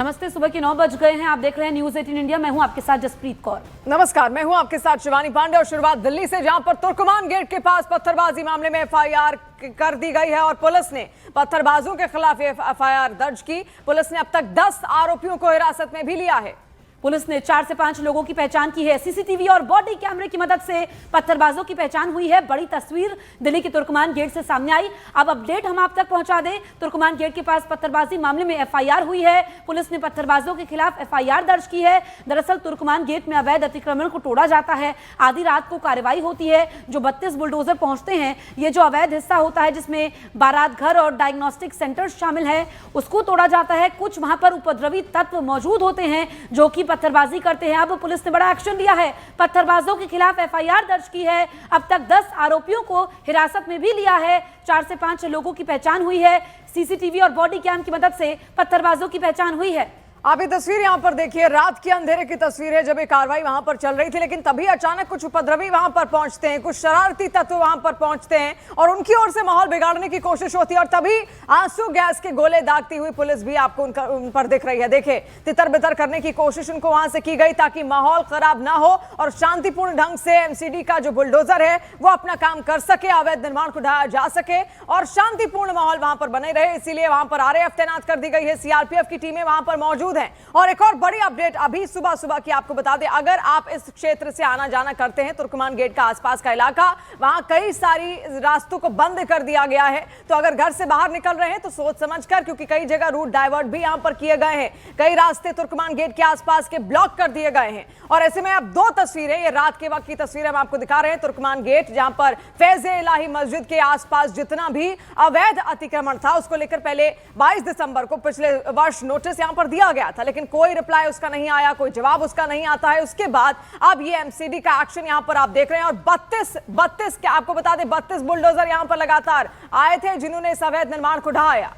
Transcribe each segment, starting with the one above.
नमस्ते, सुबह के 9 बज गए हैं। आप देख रहे हैं न्यूज 18 इंडिया। मैं हूं आपके साथ जसप्रीत कौर। नमस्कार, मैं हूं आपके साथ शिवानी पांडे। और शुरुआत दिल्ली से, जहां पर तुर्कमान गेट के पास पत्थरबाजी मामले में एफआईआर कर दी गई है और पुलिस ने पत्थरबाजों के खिलाफ एफआईआर दर्ज की। पुलिस ने अब तक 10 आरोपियों को हिरासत में भी लिया है। पुलिस ने 4 से 5 लोगों की पहचान की है। सीसीटीवी और बॉडी कैमरे की मदद से पत्थरबाजों की पहचान हुई है। बड़ी तस्वीर दिल्ली के तुर्कमान गेट से सामने आई। अब अपडेट हम आप तक पहुंचा दें। तुर्कमान गेट के पास पत्थरबाजी मामले में एफआईआर हुई है। पुलिस ने पत्थरबाजों के खिलाफ एफआईआर दर्ज की है। दरअसल तुर्कमान गेट में अवैध अतिक्रमण को तोड़ा जाता है। आधी रात को कार्रवाई होती है। जो 32 बुलडोजर पहुंचते हैं, ये जो अवैध हिस्सा होता है जिसमें बारात घर और डायग्नोस्टिक सेंटर शामिल है, उसको तोड़ा जाता है। कुछ वहां पर उपद्रवी तत्व मौजूद होते हैं जो कि पत्थरबाजी करते हैं। अब पुलिस ने बड़ा एक्शन लिया है, पत्थरबाजों के खिलाफ एफआईआर दर्ज की है। अब तक 10 आरोपियों को हिरासत में भी लिया है। 4 से 5 लोगों की पहचान हुई है। सीसीटीवी और बॉडी कैम की मदद से पत्थरबाजों की पहचान हुई है। आप ये तस्वीर यहाँ पर देखिए, रात के अंधेरे की तस्वीर है जब ये कार्रवाई वहां पर चल रही थी। लेकिन तभी अचानक कुछ उपद्रवी वहां पर पहुंचते हैं, कुछ शरारती तत्व वहां पर पहुंचते हैं और उनकी ओर से माहौल बिगाड़ने की कोशिश होती है। और तभी आंसू गैस के गोले दागती हुई पुलिस भी आपको उन पर दिख रही है। देखिए, तितर बितर करने की कोशिश उनको वहां से की गई ताकि माहौल खराब ना हो और शांतिपूर्ण ढंग से एमसीडी का जो बुलडोजर है वो अपना काम कर सके, अवैध निर्माण को ढाया जा सके और शांतिपूर्ण माहौल वहां पर बने रहे। इसीलिए वहां पर आरएएफ तैनात कर दी गई है। सीआरपीएफ की टीमें वहां पर मौजूद हैं। और एक और बड़ी अपडेट अभी सुबह सुबह की आपको बता दें, अगर आप इस क्षेत्र से आना जाना करते हैं, तुर्कमान गेट का आसपास का इलाका, वहां कई सारी रास्तों को बंद कर दिया गया है। तो अगर घर से बाहर निकल रहे हैं तो सोच समझकर, क्योंकि कई जगह रूट डाइवर्ट भी यहां पर किए गए हैं। कई रास्ते तुर्कमान गेट के आसपास के ब्लॉक कर दिए गए हैं। और ऐसे में अब 2 तस्वीरें, ये रात के वक्त की तस्वीरें हम आपको दिखा रहे हैं। तुर्कमान गेट, जहां पर फैज़-ए-इलाही मस्जिद के आसपास जितना भी अवैध अतिक्रमण था उसको लेकर पहले 22 दिसंबर को पिछले वर्ष नोटिस यहां पर दिया गया था, लेकिन कोई रिप्लाई उसका नहीं आया, कोई जवाब उसका नहीं आता है। उसके बाद अब ये एमसीडी का एक्शन यहां पर आप देख रहे हैं। और 32 क्या आपको बता दें, 32 बुलडोजर यहां पर लगातार आए थे जिन्होंने इस अवैध निर्माण को ढाया।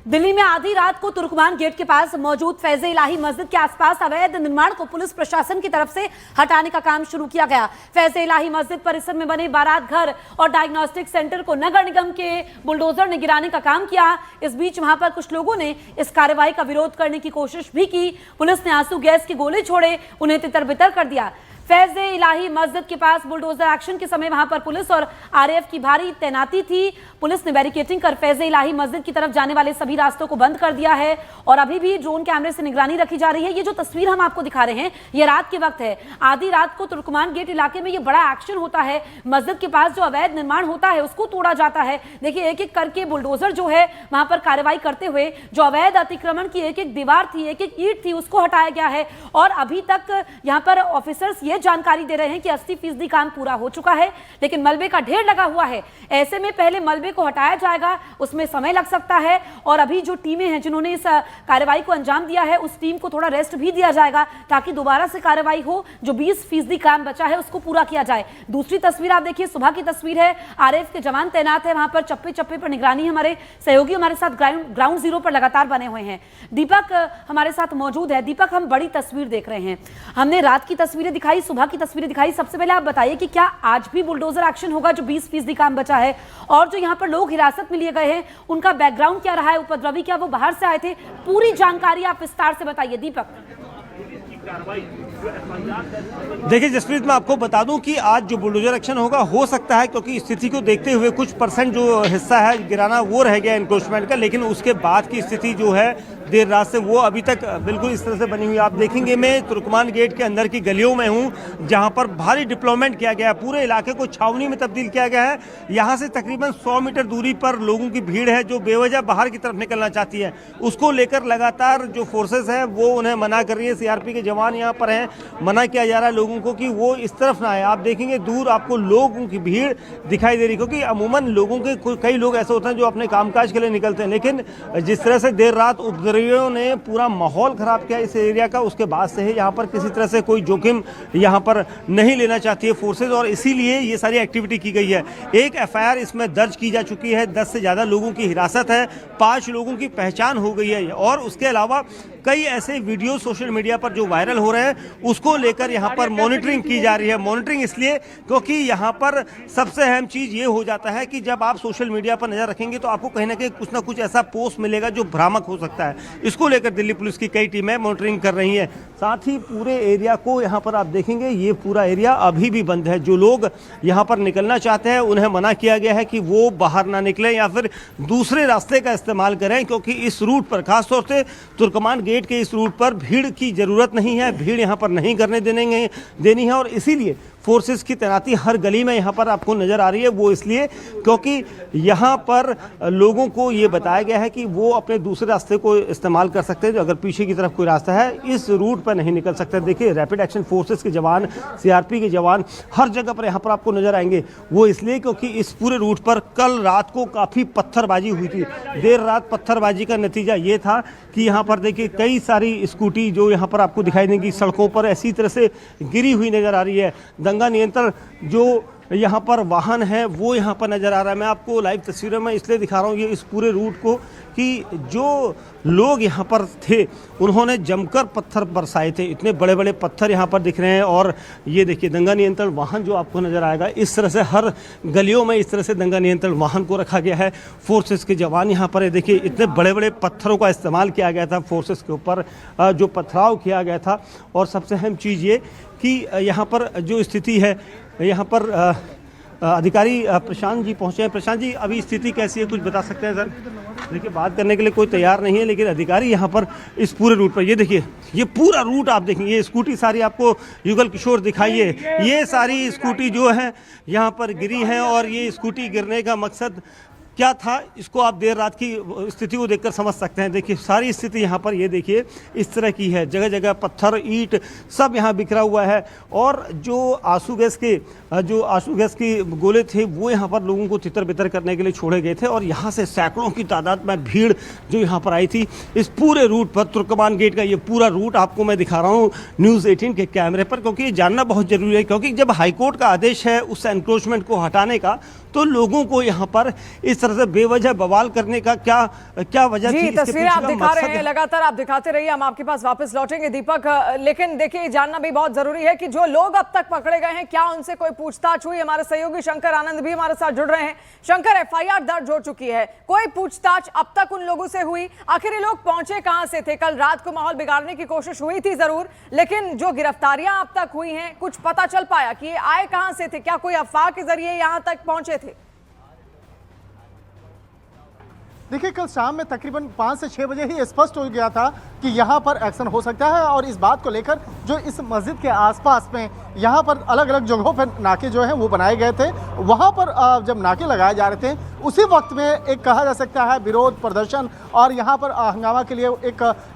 दिल्ली में आधी रात को तुर्कमान गेट के पास मौजूद फैज़-ए-इलाही मस्जिद के आसपास अवैध निर्माण को पुलिस प्रशासन की तरफ से हटाने का काम शुरू किया गया। फैज़-ए-इलाही मस्जिद परिसर में बने बारात घर और डायग्नोस्टिक सेंटर को नगर निगम के बुलडोजर ने गिराने का काम किया। इस बीच वहां पर कुछ लोगों ने इस कार्रवाई का विरोध करने की कोशिश भी की। पुलिस ने आंसू गैस के गोले छोड़े, उन्हें तितर बितर कर दिया। फैज़-ए-इलाही मस्जिद के पास बुलडोजर एक्शन के समय वहां पर पुलिस और आरएएफ की भारी तैनाती थी। पुलिस ने बैरिकेडिंग कर फैज़-ए-इलाही मस्जिद की तरफ जाने वाले सभी रास्तों को बंद कर दिया है और अभी भी ड्रोन कैमरे से निगरानी रखी जा रही है। ये जो तस्वीर हम आपको दिखा रहे हैं, ये रात के वक्त है। आधी रात को तुर्कमान गेट इलाके में ये बड़ा एक्शन होता है। मस्जिद के पास जो अवैध निर्माण होता है उसको तोड़ा जाता है। देखिए, एक एक करके बुलडोजर जो है वहां पर कार्रवाई करते हुए जो अवैध अतिक्रमण की एक एक दीवार थी, एक एक ईंट थी, उसको हटाया गया है। और अभी तक यहाँ पर ऑफिसर्स ये जानकारी दे रहे हैं कि 80% काम पूरा हो चुका है, लेकिन मलबे का ढेर लगा हुआ है। ऐसे में पहले मलबे को हटाया जाएगा, उसमें समय लग सकता है। और अभी जो टीमें हैं जिन्होंने इस कार्रवाई को अंजाम दिया है, उस टीम को थोड़ा रेस्ट भी दिया जाएगा ताकि दोबारा से कार्रवाई हो, जो 20% काम बचा है उसको पूरा किया जाए। दूसरी तस्वीर आप देखिए, सुबह की तस्वीर है। आरएएफ के जवान तैनात है वहां पर, चप्पे चप्पे पर निगरानी। हमारे सहयोगी हमारे साथ ग्राउंड जीरो पर लगातार बने हुए हैं। दीपक हमारे साथ मौजूद है। दीपक, हम बड़ी तस्वीर देख रहे हैं। हमने रात की तस्वीरें दिखाई, सुबह की तस्वीरें दिखाई। सबसे पहले आप बताइए कि क्या आज भी बुलडोजर एक्शन होगा जो 20% काम बचा है? और जो यहाँ पर लोग हिरासत में लिए गए हैं उनका बैकग्राउंड क्या रहा है? उपद्रवी क्या वो बाहर से आए थे? पूरी जानकारी आप विस्तार से बताइए दीपक। देखिए जसप्रीत, मैं आपको बता दूं कि आज जो बुलडोजर एक्शन होगा, हो सकता है क्योंकि स्थिति को देखते हुए कुछ % जो हिस्सा है गिराना वो रह गया एनक्रोचमेंट का, लेकिन उसके बाद की स्थिति जो है देर रात से वो अभी तक बिल्कुल इस तरह से बनी हुई। आप देखेंगे, मैं तुर्कमान गेट के अंदर की गलियों में हूं जहां पर भारी डिप्लॉयमेंट किया गया है। पूरे इलाके को छावनी में तब्दील किया गया है। यहां से तकरीबन 100 मीटर दूरी पर लोगों की भीड़ है जो बेवजह बाहर की तरफ निकलना चाहती है। उसको लेकर लगातार जो फोर्सेस है वो उन्हें मना कर रही है। सीआरपी के जवान यहाँ पर हैं, मना किया जा रहा है लोगों को कि वो इस तरफ ना आए। आप देखेंगे दूर आपको लोगों की भीड़ दिखाई दे रही, क्योंकि अमूमन लोगों के कई लोग ऐसे होते हैं जो अपने कामकाज के लिए निकलते हैं, लेकिन जिस तरह से देर रात उपद्रवी पथरावियों ने पूरा माहौल खराब किया इस एरिया का। उसके बाद से ही यहाँ पर किसी तरह से कोई जोखिम यहाँ पर नहीं लेना चाहती है फोर्सेज, और इसीलिए ये सारी एक्टिविटी की गई है। एक एफआईआर इसमें दर्ज की जा चुकी है, 10 से ज़्यादा लोगों की हिरासत है, 5 लोगों की पहचान हो गई है, और उसके अलावा कई ऐसे वीडियो सोशल मीडिया पर जो वायरल हो रहे हैं उसको लेकर यहाँ पर मॉनिटरिंग की जा रही है। मॉनिटरिंग इसलिए क्योंकि यहाँ पर सबसे अहम चीज़ ये हो जाता है कि जब आप सोशल मीडिया पर नज़र रखेंगे तो आपको कहीं ना कहीं कुछ ना कुछ ऐसा पोस्ट मिलेगा जो भ्रामक हो सकता है। इसको लेकर दिल्ली पुलिस की कई टीमें मॉनिटरिंग कर रही हैं। साथ ही पूरे एरिया को यहाँ पर आप देखेंगे, ये पूरा एरिया अभी भी बंद है। जो लोग यहाँ पर निकलना चाहते हैं उन्हें मना किया गया है कि वो बाहर ना निकलें या फिर दूसरे रास्ते का इस्तेमाल करें, क्योंकि इस रूट पर खासतौर से तुर्कमान गेट के इस रूट पर भीड़ की ज़रूरत नहीं है, भीड़ यहाँ पर नहीं करने देनी है। और इसीलिए फोर्सेस की तैनाती हर गली में यहाँ पर आपको नज़र आ रही है। वो इसलिए क्योंकि यहाँ पर लोगों को ये बताया गया है कि वो अपने दूसरे रास्ते को इस्तेमाल कर सकते हैं, जो अगर पीछे की तरफ कोई रास्ता है इस रूट पर नहीं निकल सकते। देखिए, रैपिड एक्शन फोर्सेस के जवान, सीआरपी के जवान हर जगह पर यहाँ पर आपको नज़र आएंगे। वो इसलिए क्योंकि इस पूरे रूट पर कल रात को काफ़ी पत्थरबाजी हुई थी। देर रात पत्थरबाजी का नतीजा ये था कि यहाँ पर देखिए कई सारी स्कूटी जो यहाँ पर आपको दिखाई देंगी सड़कों पर ऐसी तरह से गिरी हुई नज़र आ रही है। दंगा नियंत्रण जो यहाँ पर वाहन है वो यहाँ पर नज़र आ रहा है। मैं आपको लाइव तस्वीरों में इसलिए दिखा रहा हूँ ये इस पूरे रूट को कि जो लोग यहाँ पर थे उन्होंने जमकर पत्थर बरसाए थे। इतने बड़े बड़े पत्थर यहाँ पर दिख रहे हैं, और ये देखिए दंगा नियंत्रण वाहन जो आपको नज़र आएगा, इस तरह से हर गलियों में इस तरह से दंगा नियंत्रण वाहन को रखा गया है। फोर्सेस के जवान यहाँ पर देखिए, इतने बड़े बड़े पत्थरों का इस्तेमाल किया गया था फोर्सेस के ऊपर, जो पथराव किया गया था। और सबसे अहम चीज़ ये कि यहाँ पर जो स्थिति है, यहाँ पर अधिकारी प्रशांत जी पहुँचे हैं। प्रशांत जी, अभी स्थिति कैसी है, कुछ बता सकते हैं सर? देखिए, बात करने के लिए कोई तैयार नहीं है, लेकिन अधिकारी यहाँ पर इस पूरे रूट पर, ये देखिए ये पूरा रूट आप देखेंगे, ये स्कूटी सारी आपको युगल किशोर दिखाइए, ये सारी स्कूटी जो है यहाँ पर गिरी हैं। और ये स्कूटी गिरने का मकसद क्या था, इसको आप देर रात की स्थिति को देखकर समझ सकते हैं। देखिए सारी स्थिति यहाँ पर ये देखिए इस तरह की है, जगह जगह पत्थर ईंट सब यहाँ बिखरा हुआ है। और जो आंसू गैस के गोले थे वो यहाँ पर लोगों को तितर बितर करने के लिए छोड़े गए थे। और यहाँ से सैकड़ों की तादाद में भीड़ जो यहाँ पर आई थी इस पूरे रूट पर, तुर्कमान गेट का ये पूरा रूट आपको मैं दिखा रहा हूँ न्यूज़ 18 के कैमरे पर, क्योंकि ये जानना बहुत जरूरी है। क्योंकि जब हाईकोर्ट का आदेश है उस एनक्रोचमेंट को हटाने का, तो लोगों को यहाँ पर इस तरह से बेवजह बवाल करने का क्या वजह थी? तस्वीरें आप दिखा रहे हैं, लगातार आप दिखाते रहिए, हम आपके पास वापस लौटेंगे दीपक। लेकिन देखिए, जानना भी बहुत जरूरी है कि जो लोग अब तक पकड़े गए हैं क्या उनसे कोई पूछताछ हुई? हमारे सहयोगी शंकर आनंद भी हमारे साथ जुड़ रहे हैं। शंकर, एफआईआर दर्ज हो चुकी है, कोई पूछताछ अब तक उन लोगों से हुई? आखिर ये लोग पहुंचे कहां से थे? कल रात को माहौल बिगाड़ने की कोशिश हुई थी जरूर, लेकिन जो गिरफ्तारियां अब तक हुई हैं, कुछ पता चल पाया कि ये आए कहां से थे? क्या कोई अफवाह के जरिए यहां तक पहुंचे थे? देखिए, कल शाम में तकरीबन 5 से 6 बजे ही स्पष्ट हो गया था कि यहाँ पर एक्शन हो सकता है। और इस बात को लेकर जो इस मस्जिद के आसपास में यहाँ पर अलग अलग जगहों पर नाके जो हैं वो बनाए गए थे, वहाँ पर जब नाके लगाए जा रहे थे उसी वक्त में एक कहा जा सकता है विरोध प्रदर्शन और यहाँ पर हंगामा के लिए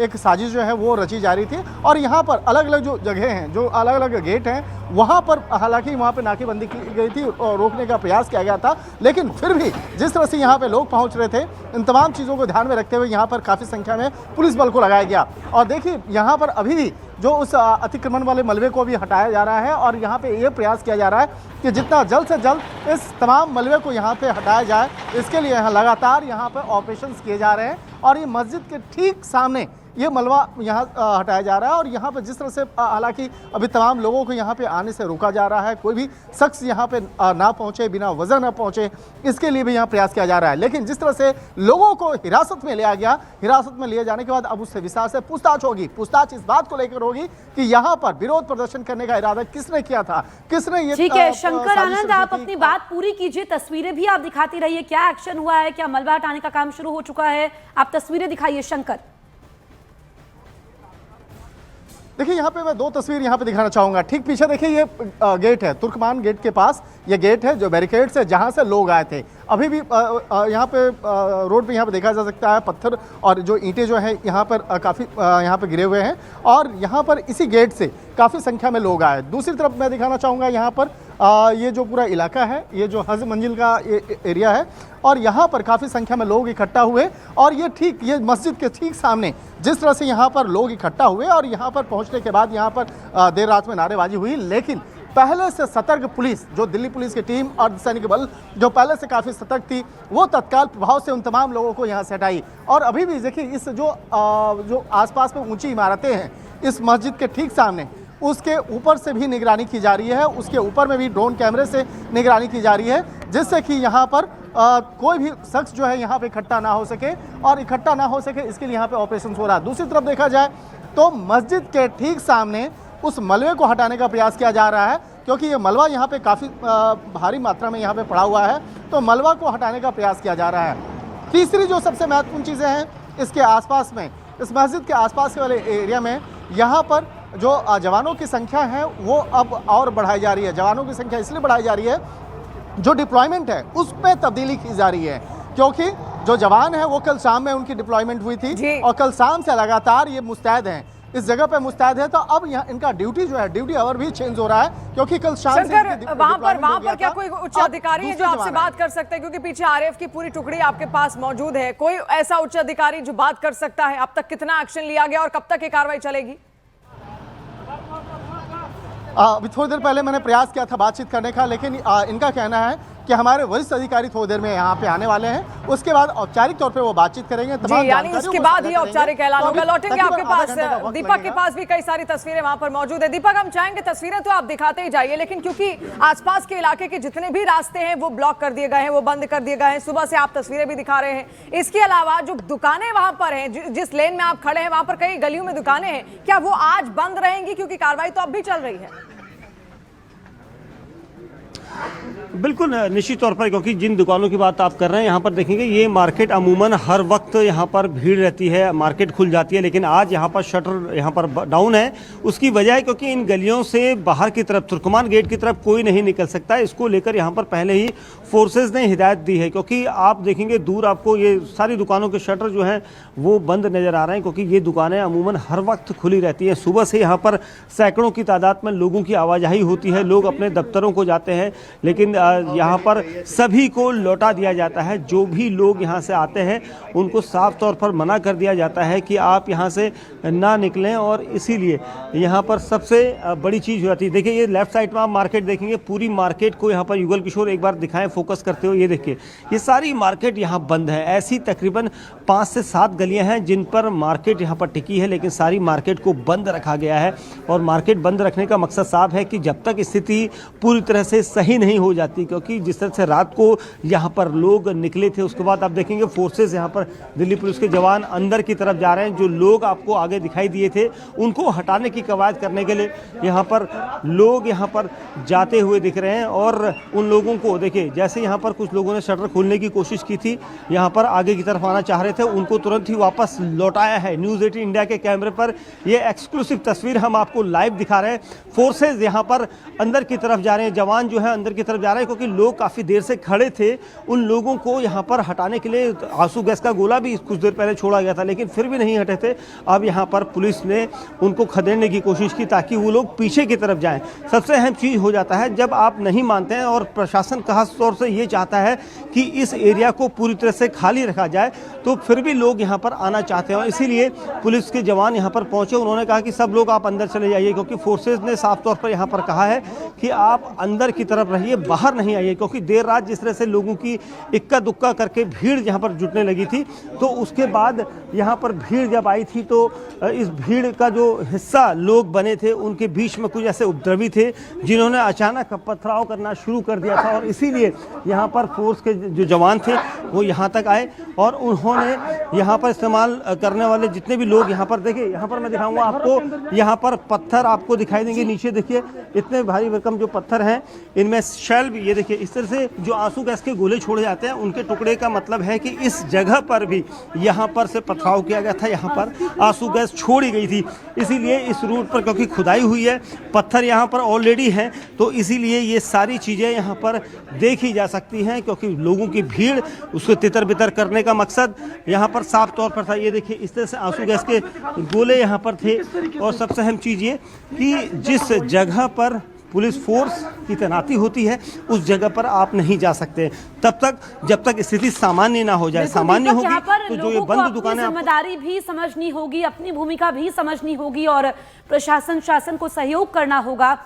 एक साजिश जो है वो रची जा रही थी। और यहाँ पर अलग अलग जो जगह हैं, जो अलग अलग गेट हैं, वहाँ पर हालांकि वहाँ पर नाकेबंदी की गई थी और रोकने का प्रयास किया गया था, लेकिन फिर भी जिस तरह से यहाँ पे लोग पहुँच रहे थे, इन तमाम चीज़ों को ध्यान में रखते हुए यहाँ पर काफ़ी संख्या में पुलिस बल को लगाया गया। और देखिए, यहाँ पर अभी भी जो उस अतिक्रमण वाले मलबे को भी हटाया जा रहा है और यहाँ पे ये प्रयास किया जा रहा है कि जितना जल्द से जल्द इस तमाम मलबे को यहाँ पे हटाया जाए। इसके लिए यहाँ लगातार यहाँ पे ऑपरेशंस किए जा रहे हैं और ये मस्जिद के ठीक सामने ये मलबा यहाँ हटाया जा रहा है। और यहाँ पे जिस तरह से हालांकि अभी तमाम लोगों को यहाँ पे आने से रोका जा रहा है, कोई भी शख्स यहाँ पे ना पहुँचे, बिना वजह ना पहुँचे, इसके लिए भी यहाँ प्रयास किया जा रहा है। लेकिन जिस तरह से लोगों को हिरासत में लिया गया, हिरासत में लिए जाने के बाद अब उससे विस्तार से पूछताछ होगी। पूछताछ इस बात को लेकर होगी कि यहाँ पर विरोध प्रदर्शन करने का इरादा किसने किया था, किसने ये। ठीक है शंकर आनंद, आप अपनी बात पूरी कीजिए, तस्वीरें भी आप दिखाती रहिए। क्या एक्शन हुआ है, क्या मलबा हटाने का काम शुरू हो चुका है? आप तस्वीरें दिखाइए शंकर। देखिए, यहाँ पे मैं 2 तस्वीर यहाँ पे दिखाना चाहूँगा। ठीक पीछे देखिए ये गेट है, तुर्कमान गेट के पास ये गेट है जो बैरिकेड्स है, जहाँ से लोग आए थे। अभी भी यहाँ पे रोड पे यहाँ पे देखा जा सकता है पत्थर और जो ईंटें जो हैं यहाँ पर काफ़ी यहाँ पे गिरे हुए हैं। और यहाँ पर इसी गेट से काफ़ी संख्या में लोग आए। दूसरी तरफ मैं दिखाना चाहूँगा यहाँ पर ये जो पूरा इलाका है, ये जो हज मंजिल का एरिया है, और यहाँ पर काफ़ी संख्या में लोग इकट्ठा हुए, और ये मस्जिद के ठीक सामने जिस तरह से यहाँ पर लोग इकट्ठा हुए और यहाँ पर पहुँचने के बाद यहाँ पर देर रात में नारेबाजी हुई, लेकिन पहले से सतर्क पुलिस, जो दिल्ली पुलिस की टीम अर्धसैनिक बल जो पहले से काफ़ी सतर्क थी, वो तत्काल प्रभाव से उन तमाम लोगों को यहाँ से हटाई। और अभी भी देखिए इस जो आसपास में ऊंची इमारतें हैं इस मस्जिद के ठीक सामने, उसके ऊपर से भी निगरानी की जा रही है, उसके ऊपर में भी ड्रोन कैमरे से निगरानी की जा रही है, जिससे कि यहाँ पर कोई भी शख्स जो है यहाँ पे इकट्ठा ना हो सके, और इकट्ठा ना हो सके इसके लिए यहाँ पे ऑपरेशन हो रहा है। दूसरी तरफ देखा जाए तो मस्जिद के ठीक सामने उस मलबे को हटाने का प्रयास किया जा रहा है, क्योंकि ये मलबा यहाँ पे काफ़ी भारी मात्रा में यहाँ पे पड़ा हुआ है, तो मलबा को हटाने का प्रयास किया जा रहा है। तीसरी जो सबसे महत्वपूर्ण चीज़ें हैं इसके आसपास में, इस मस्जिद के आसपास के वाले एरिया में, यहाँ पर जो जवानों की संख्या है वो अब और बढ़ाई जा रही है। जवानों की संख्या इसलिए बढ़ाई जा रही है, जो डिप्लॉयमेंट है उस पर तब्दीली की जा रही है, क्योंकि जो जवान है वो कल शाम में उनकी डिप्लॉयमेंट हुई थी और कल शाम से लगातार ये मुस्तैद हैं, इस जगह पे मुस्तैद है। तो अब यहाँ इनका ड्यूटी जो है, ड्यूटी आवर भी चेंज हो रहा है, क्योंकि कल शाम से वहाँ पर क्या कोई उच्च अधिकारी है जो आपसे बात कर सकते हैं? क्योंकि पीछे आरएएफ की पूरी टुकड़ी आपके पास मौजूद है, कोई ऐसा उच्च अधिकारी जो बात कर सकता है? अब तक कितना एक्शन लिया गया और कब तक ये कार्रवाई चलेगी? अभी थोड़ी देर पहले मैंने प्रयास किया था बातचीत करने का, लेकिन इनका कहना है कि हमारे वरिष्ठ अधिकारी थोड़ी देर में यहाँ पे आने वाले हैं, उसके बाद औपचारिक तौर पे वो बातचीत करेंगे, तमाम यानी उसके बाद ही औपचारिक ऐलान होगा। लौटेंगे आपके पास, दीपक के पास भी कई सारी तस्वीरें वहां पर मौजूद है। दीपक, हम चाहेंगे तस्वीरें तो आप दिखाते ही जाइए, लेकिन क्योंकि आसपास के इलाके के जितने भी रास्ते हैं वो ब्लॉक कर दिए गए हैं, वो बंद कर दिए गए हैं, सुबह से आप तस्वीरें भी दिखा रहे हैं। इसके अलावा जो दुकानें वहां पर हैं, जिस लेन में आप खड़े हैं वहां पर कई गलियों में दुकानें हैं, क्या वो आज बंद रहेंगी? क्योंकि कार्रवाई तो अब भी चल रही है। बिल्कुल निश्चित तौर पर, क्योंकि जिन दुकानों की बात आप कर रहे हैं यहाँ पर देखेंगे ये मार्केट अमूमन हर वक्त यहाँ पर भीड़ रहती है, मार्केट खुल जाती है, लेकिन आज यहाँ पर शटर यहाँ पर डाउन है। उसकी वजह है क्योंकि इन गलियों से बाहर की तरफ तुर्कमान गेट की तरफ कोई नहीं निकल सकता। इसको लेकर यहाँ पर पहले ही फोर्सेज ने हिदायत दी है, क्योंकि आप देखेंगे दूर आपको ये सारी दुकानों के शटर जो हैं वो बंद नज़र आ रहे हैं, क्योंकि ये दुकानें अमूमन हर वक्त खुली रहती हैं। सुबह से यहाँ पर सैकड़ों की तादाद में लोगों की आवाजाही होती है, लोग अपने दफ्तरों को जाते हैं, लेकिन यहाँ पर सभी को लौटा दिया जाता है। जो भी लोग यहाँ से आते हैं उनको साफ तौर पर मना कर दिया जाता है कि आप यहाँ से ना निकलें, और इसीलिए यहाँ पर सबसे बड़ी चीज़ हो जाती है। देखिए ये लेफ्ट साइड में आप मार्केट देखेंगे, पूरी मार्केट को यहाँ पर युगल किशोर एक बार दिखाएं फोकस करते हुए, ये देखिए ये सारी मार्केट यहाँ बंद है। ऐसी तकरीबन 5 से 7 गलियाँ हैं जिन पर मार्केट यहाँ पर टिकी है, लेकिन सारी मार्केट को बंद रखा गया है। और मार्केट बंद रखने का मकसद साफ है कि जब तक स्थिति पूरी तरह से सही नहीं हो जाती, क्योंकि जिस तरह से रात को यहाँ पर लोग निकले थे, उसके बाद आप देखेंगे फोर्सेस यहाँ पर दिल्ली पुलिस के जवान अंदर की तरफ जा रहे हैं। जो लोग आपको आगे दिखाई दिए थे उनको हटाने की कवायद करने के लिए यहाँ पर लोग यहाँ पर जाते हुए दिख रहे हैं। और उन लोगों को देखिए, जैसे यहाँ पर कुछ लोगों ने शटर खोलने की कोशिश की थी, यहाँ पर आगे की तरफ आना चाह रहे थे, उनको तुरंत ही वापस लौटाया है। न्यूज़ 18 इंडिया के कैमरे पर ये एक्सक्लूसिव तस्वीर हम आपको लाइव दिखा रहे हैं। फोर्सेज यहाँ पर अंदर की तरफ जा रहे हैं, जवान जो है अंदर की तरफ जा रहे हैं, क्योंकि लोग काफ़ी देर से खड़े थे। उन लोगों को यहाँ पर हटाने के लिए आंसू गैस का गोला भी कुछ देर पहले छोड़ा गया था, लेकिन फिर भी नहीं हटे थे। अब यहाँ पर पुलिस ने उनको खदेड़ने की कोशिश की ताकि वो लोग पीछे की तरफ जाएं। सबसे अहम चीज़ हो जाता है जब आप नहीं मानते हैं और प्रशासन खास तौर से ये चाहता है कि इस एरिया को पूरी तरह से खाली रखा जाए, तो फिर भी लोग यहाँ पर आना चाहते हैं। इसीलिए पुलिस के जवान यहाँ पर पहुँचे, उन्होंने कहा कि सब लोग आप अंदर चले जाइए, क्योंकि फोर्सेज ने साफ तौर पर यहाँ पर कहा है कि आप अंदर की तरफ रहिए, बाहर नहीं आइए। क्योंकि देर रात जिस तरह से लोगों की इक्का दुक्का करके भीड़ यहाँ पर जुटने लगी थी, तो उसके बाद यहाँ पर भीड़ जब आई थी तो इस भीड़ का जो हिस्सा लोग बने थे उनके बीच में कुछ ऐसे उपद्रवी थे जिन्होंने अचानक पथराव करना शुरू कर दिया था। और इसीलिए यहाँ पर फोर्स के जो जवान थे वो यहाँ तक आए और उन्होंने यहाँ पर इस्तेमाल करने वाले जितने भी लोग यहाँ पर देखिए, यहाँ पर मैं दिखाऊंगा आपको, यहाँ पर पत्थर आपको दिखाई देंगे नीचे, देखिए इतने भारी भरकम भरकम जो पत्थर हैं इनमें शेल भी, ये देखिए इस तरह से जो आंसू गैस के गोले छोड़े जाते हैं उनके टुकड़े का मतलब है कि इस जगह पर भी यहाँ पर से पथराव किया गया था, यहाँ पर आंसू गैस छोड़ी गई थी। इसीलिए इस रूट पर क्योंकि खुदाई हुई है, पत्थर यहाँ पर ऑलरेडी हैं, तो इसीलिए ये सारी चीज़ें यहाँ पर देखी जा सकती हैं, क्योंकि लोगों की भीड़ उसको तितर बितर करने का मकसद यहाँ पर साफ तौर पर था। ये देखिए इस तरह से आंसू गैस के गोले यहाँ पर थे। और सबसे अहम चीज़ ये कि जिस जगह पर पुलिस फोर्स की तैनाती होती है उस जगह पर आप नहीं जा सकते तब तक जब तक स्थिति सामान्य ना हो जाए। सामान्य होगी तो जो ये बंद दुकानें, जिम्मेदारी भी समझनी होगी, अपनी भूमिका भी समझनी होगी और प्रशासन शासन को सहयोग करना होगा।